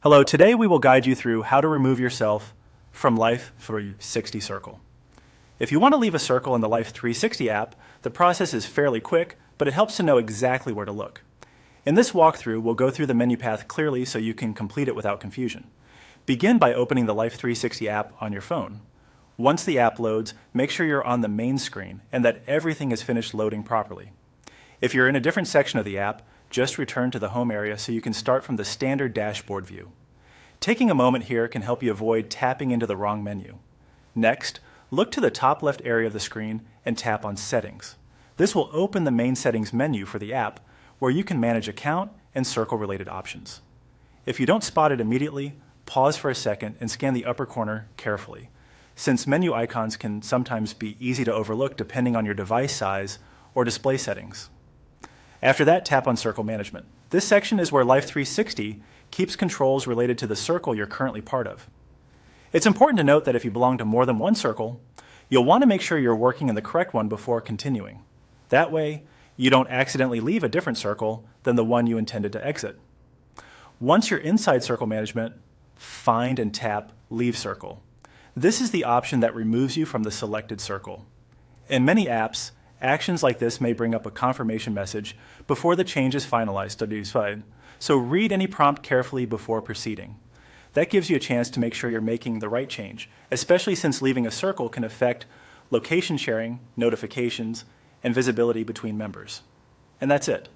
Hello, today we will guide you through how to remove yourself from Life360 Circle. If you want to leave a circle in the Life360 app, the process is fairly quick, but it helps to know exactly where to look. In this walkthrough, we'll go through the menu path clearly so you can complete it without confusion. Begin by opening the Life360 app on your phone. Once the app loads, make sure you're on the main screen and that everything is finished loading properly. If you're in a different section of the app, just return to the home area so you can start from the standard dashboard view. Taking a moment here can help you avoid tapping into the wrong menu. Next, look to the top left area of the screen and tap on Settings. This will open the main settings menu for the app, where you can manage account and circle-related options. If you don't spot it immediately, pause for a second and scan the upper corner carefully, since menu icons can sometimes be easy to overlook depending on your device size or display settings. After that, tap on Circle Management. This section is where Life360 keeps controls related to the circle you're currently part of. It's important to note that if you belong to more than one circle, you'll want to make sure you're working in the correct one before continuing. That way, you don't accidentally leave a different circle than the one you intended to exit. Once you're inside Circle Management, find and tap Leave Circle. This is the option that removes you from the selected circle. In many apps, actions like this may bring up a confirmation message before the change is finalized, so read any prompt carefully before proceeding. That gives you a chance to make sure you're making the right change, especially since leaving a circle can affect location sharing, notifications, and visibility between members. And that's it.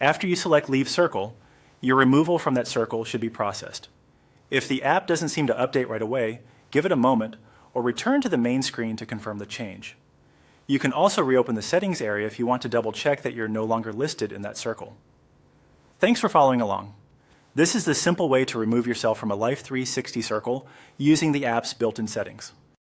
After you select Leave Circle, your removal from that circle should be processed. If the app doesn't seem to update right away, give it a moment or return to the main screen to confirm the change. You can also reopen the settings area if you want to double check that you're no longer listed in that circle. Thanks for following along. This is the simple way to remove yourself from a Life360 circle using the app's built-in settings.